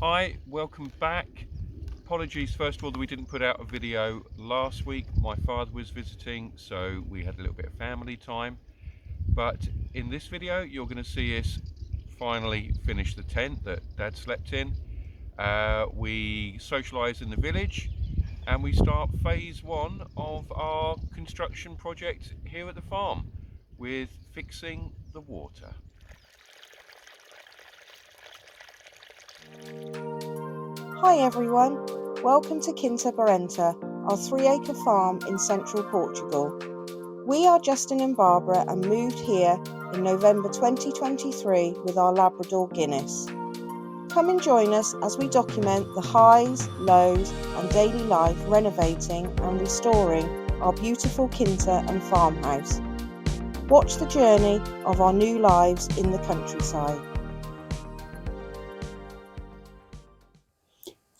Hi, welcome back. Apologies first of all that we didn't put out a video last week. My father was visiting, so we had a little bit of family time. But in this video you're going to see us finally finish the tent that Dad slept in. We socialise in the village and we start phase one of our construction project here at the farm with fixing the water. Hi everyone, welcome to Kint Benta, our 3-acre farm in central Portugal. We are Justin and Barbara and moved here in November 2023 with our Labrador Guinness. Come and join us as we document the highs, lows and daily life renovating and restoring our beautiful Kinta and farmhouse. Watch the journey of our new lives in the countryside.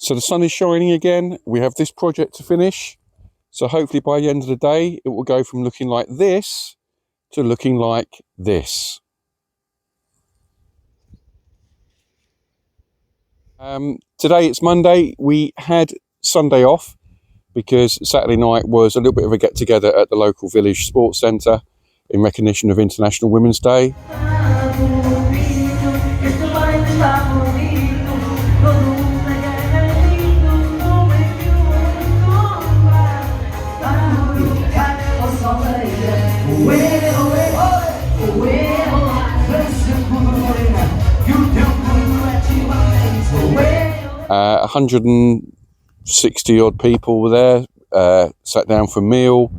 So the sun is shining again. We have this project to finish. So hopefully by the end of the day, it will go from looking like this to looking like this. Today it's Monday. We had Sunday off because Saturday night was a little bit of a get together at the local village sports centre in recognition of International Women's Day. 160 odd people were there, sat down for a meal,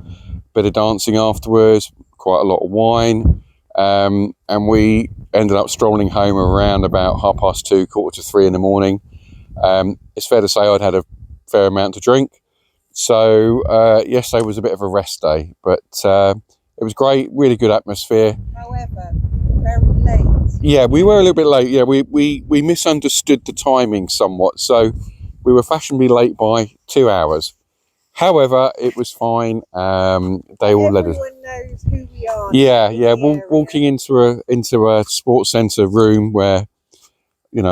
bit of dancing afterwards, quite a lot of wine, and we ended up strolling home around about 2:30, 2:45 in the morning. It's fair to say I'd had a fair amount to drink, so yesterday was a bit of a rest day, but it was great, really good atmosphere. However, very late. Yeah, we were a little bit late. Yeah, we misunderstood the timing somewhat, so we were fashionably late by 2 hours. However, it was fine. They all led us. Everyone knows who we are. Yeah. Walking into a sports centre room where,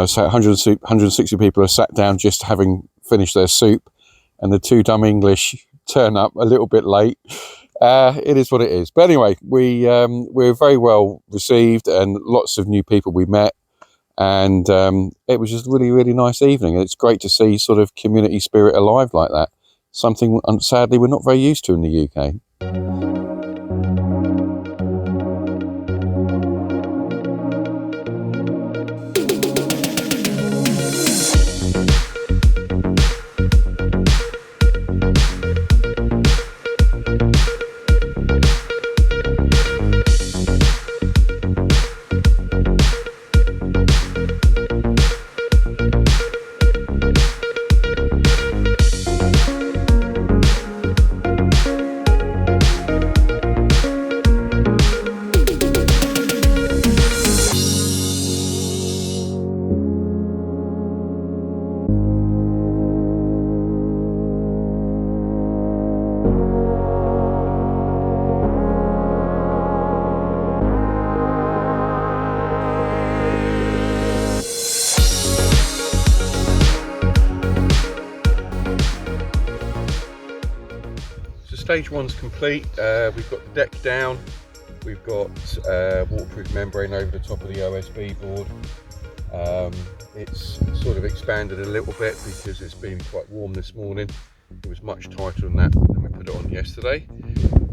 so 160 people are sat down just having finished their soup, and the two dumb English turn up a little bit late. It is what it is. But anyway, we were very well received and lots of new people we met. And it was just a really, really nice evening. It's great to see sort of community spirit alive like that. Something, sadly, we're not very used to in the UK. Stage one's complete. We've got the deck down, we've got waterproof membrane over the top of the OSB board. It's sort of expanded a little bit because it's been quite warm this morning. It was much tighter than that when we put it on yesterday.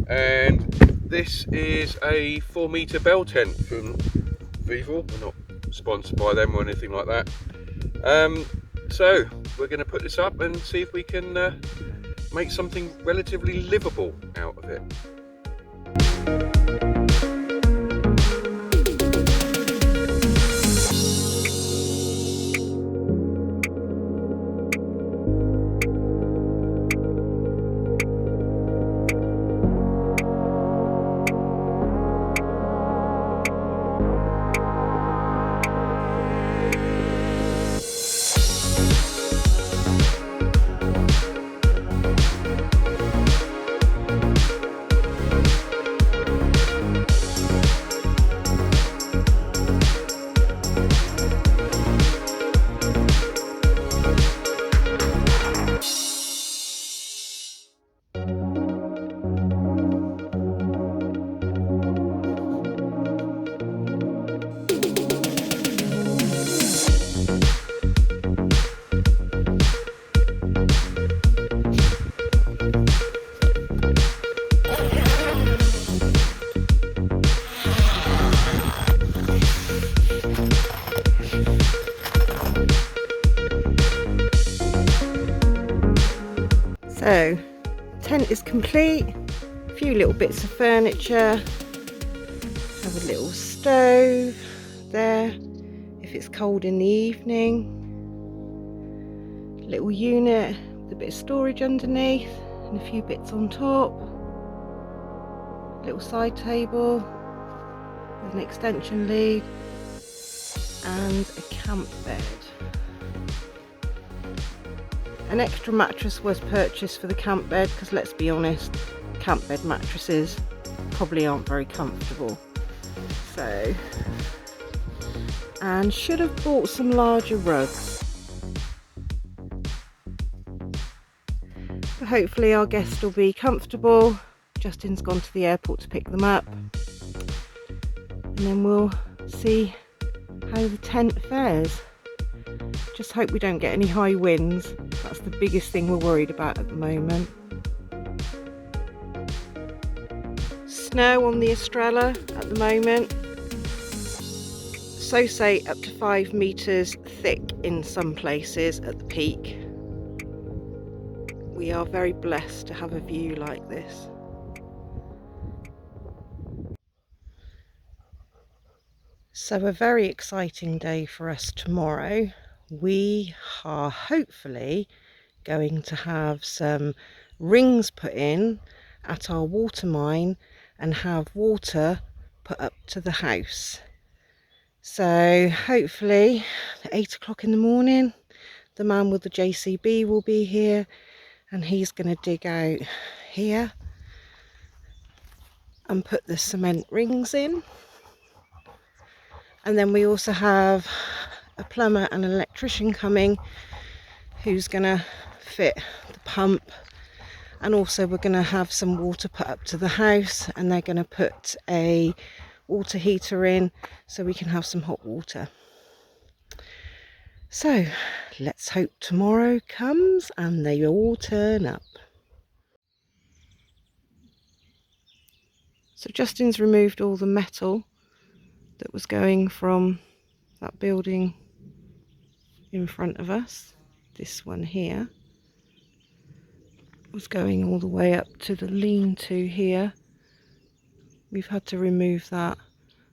And this is a 4-metre bell tent from Vivo. We're not sponsored by them or anything like that. So we're going to put this up and see if we can make something relatively livable out of it. So, tent is complete. A few little bits of furniture. Have a little stove there if it's cold in the evening. Little unit with a bit of storage underneath and a few bits on top. Little side table with an extension lead and a camp bed. An extra mattress was purchased for the camp bed because, let's be honest, camp bed mattresses probably aren't very comfortable. So, and should have bought some larger rugs. But hopefully our guests will be comfortable. Justin's gone to the airport to pick them up. And then we'll see how the tent fares. Just hope we don't get any high winds. That's the biggest thing we're worried about at the moment. Snow on the Estrella at the moment. So say up to 5 meters thick in some places at the peak. We are very blessed to have a view like this. So a very exciting day for us tomorrow. We are hopefully going to have some rings put in at our water mine and have water put up to the house. So hopefully at 8 o'clock in the morning, the man with the JCB will be here and he's going to dig out here and put the cement rings in. And then we also have a plumber and an electrician coming who's going to fit the pump, and also we're going to have some water put up to the house and they're going to put a water heater in so we can have some hot water. So let's hope tomorrow comes and they all turn up. So Justin's removed all the metal that was going from that building in front of us. This one here was going all the way up to the lean-to here. We've had to remove that,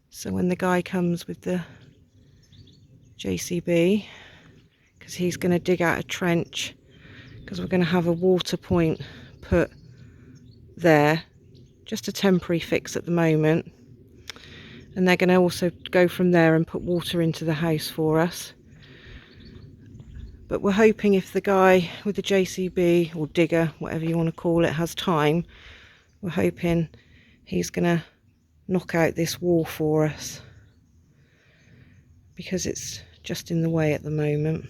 so when the guy comes with the JCB, because he's going to dig out a trench, because we're going to have a water point put there, just a temporary fix at the moment, and they're going to also go from there and put water into the house for us. But we're hoping if the guy with the JCB or digger, whatever you want to call it, has time, we're hoping he's going to knock out this wall for us, because it's just in the way at the moment.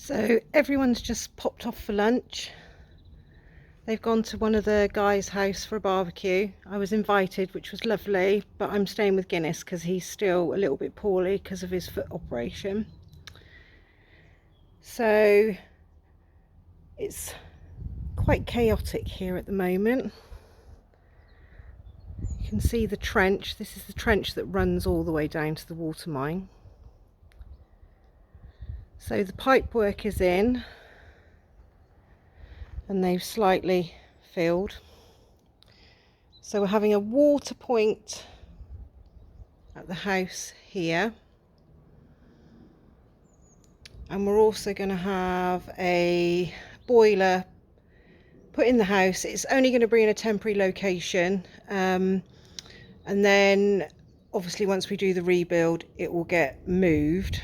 So everyone's just popped off for lunch. They've gone to one of the guys' house for a barbecue. I was invited, which was lovely, but I'm staying with Guinness because he's still a little bit poorly because of his foot operation. So it's quite chaotic here at the moment. You can see the trench. This is the trench that runs all the way down to the water mine. So the pipe work is in and they've slightly filled. So we're having a water point at the house here. And we're also going to have a boiler put in the house. It's only going to be in a temporary location. And then obviously once we do the rebuild, it will get moved.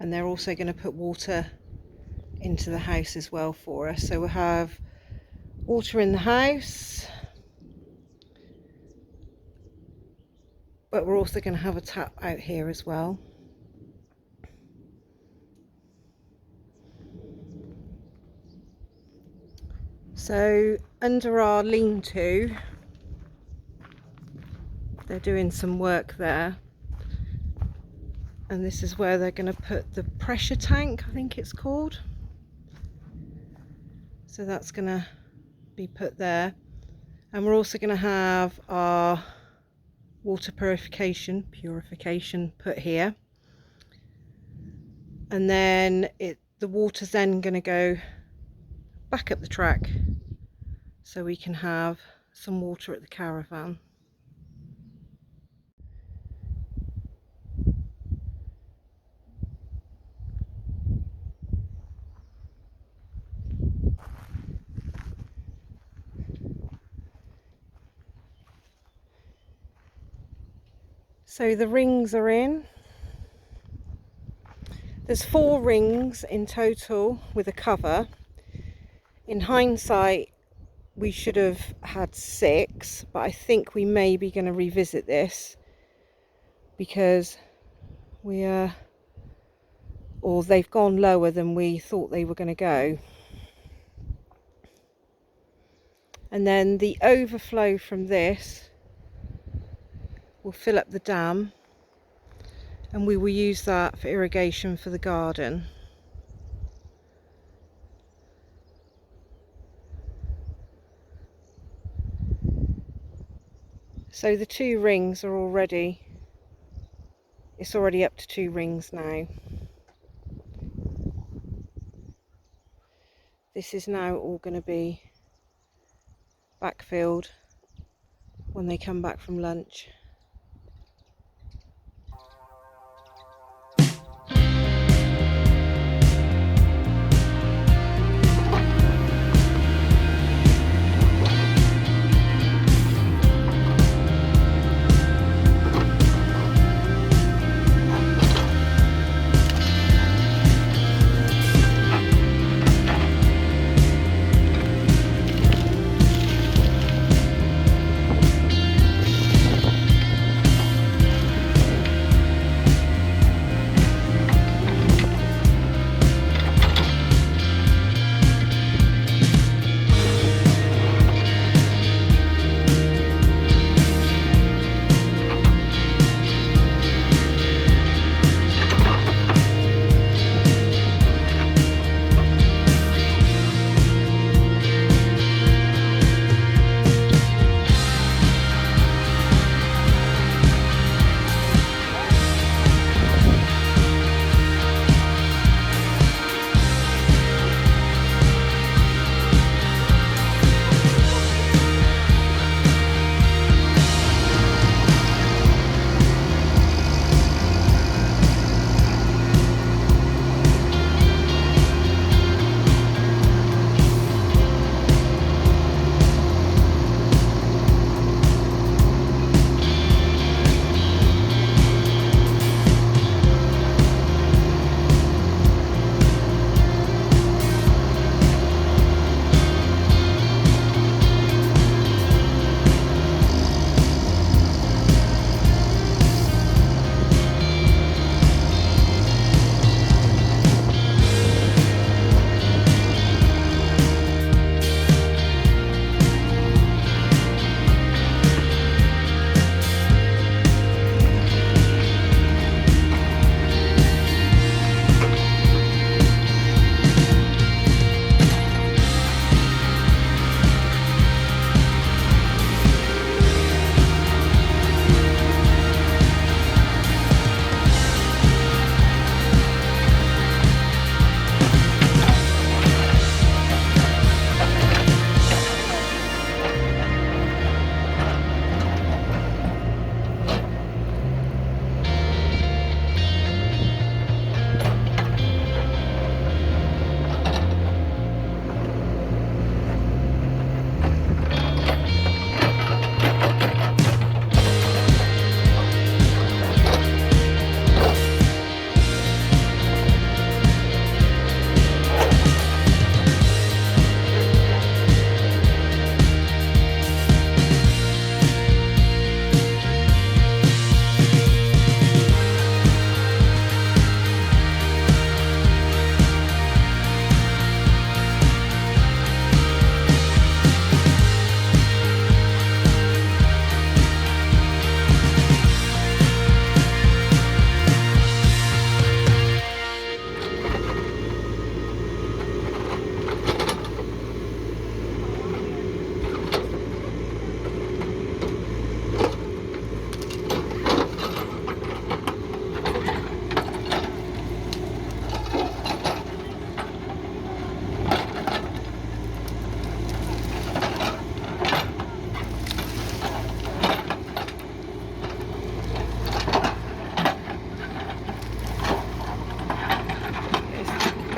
And they're also going to put water into the house as well for us. So we'll have water in the house, but we're also going to have a tap out here as well. So under our lean-to, they're doing some work there. And this is where they're going to put the pressure tank, I think it's called. So that's going to be put there. And we're also going to have our water purification put here. And then the water's then going to go back up the track so we can have some water at the caravan. So the rings are in. There's 4 rings in total with a cover. In hindsight, we should have had 6, but I think we may be going to revisit this because they've gone lower than we thought they were going to go. And then the overflow from this will fill up the dam, and we will use that for irrigation for the garden. So the 2 rings are it's already up to 2 rings now. This is now all going to be backfilled when they come back from lunch.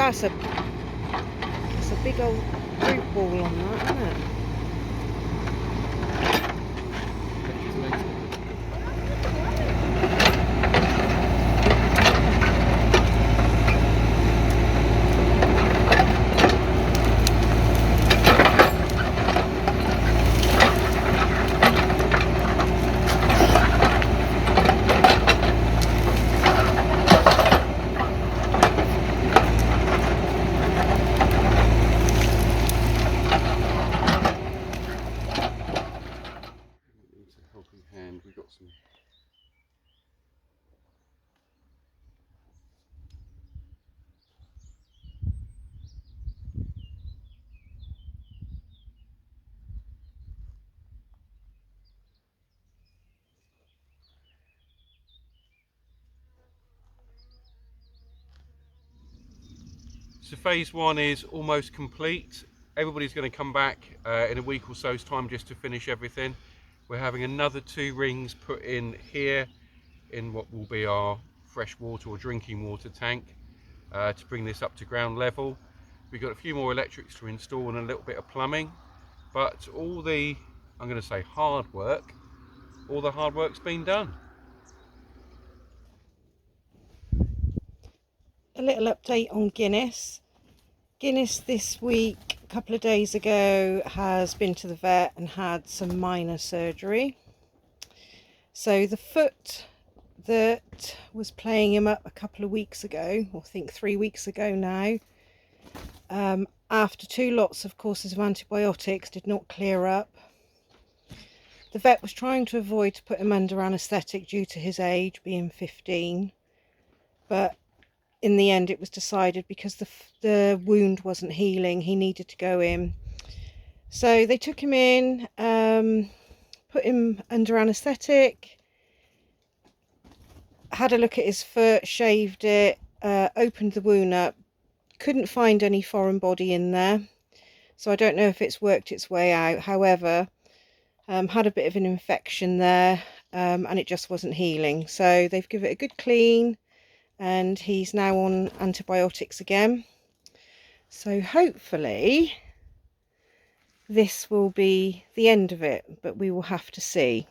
That's a big old root ball on that, isn't it? Helping hand, we got some. So phase one is almost complete. Everybody's going to come back in a week or so's time just to finish everything. We're having another 2 rings put in here in what will be our fresh water or drinking water tank to bring this up to ground level. We've got a few more electrics to install and a little bit of plumbing, but all the, I'm going to say hard work, all the hard work's been done. A little update on Guinness. Guinness this week, a couple of days ago, has been to the vet and had some minor surgery. So the foot that was playing him up a couple of weeks ago, or I think 3 weeks ago now, after 2 lots of courses of antibiotics, did not clear up. The vet was trying to avoid to put him under anaesthetic due to his age, being 15, but in the end it was decided because the wound wasn't healing, he needed to go in. So they took him in, put him under anaesthetic, had a look at his foot, shaved it, opened the wound up, couldn't find any foreign body in there, so I don't know if it's worked its way out. However, had a bit of an infection there, and it just wasn't healing, so they've given it a good clean and he's now on antibiotics again. So hopefully this will be the end of it, but we will have to see.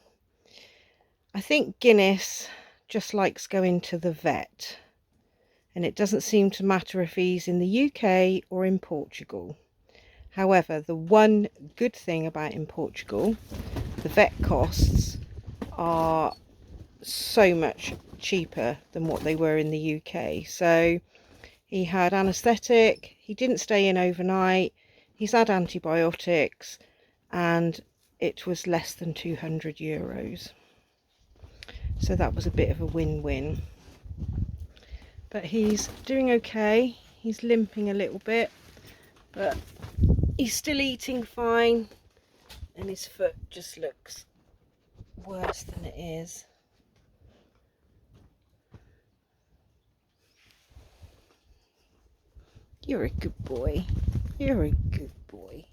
I think Guinness just likes going to the vet, and it doesn't seem to matter if he's in the UK or in Portugal. However, the one good thing about in Portugal, the vet costs are so much cheaper than what they were in the UK. So he had anaesthetic, he didn't stay in overnight, he's had antibiotics, and it was less than €200. So that was a bit of a win-win. But he's doing okay. He's limping a little bit, but he's still eating fine, and his foot just looks worse than it is. You're a good boy. You're a good boy.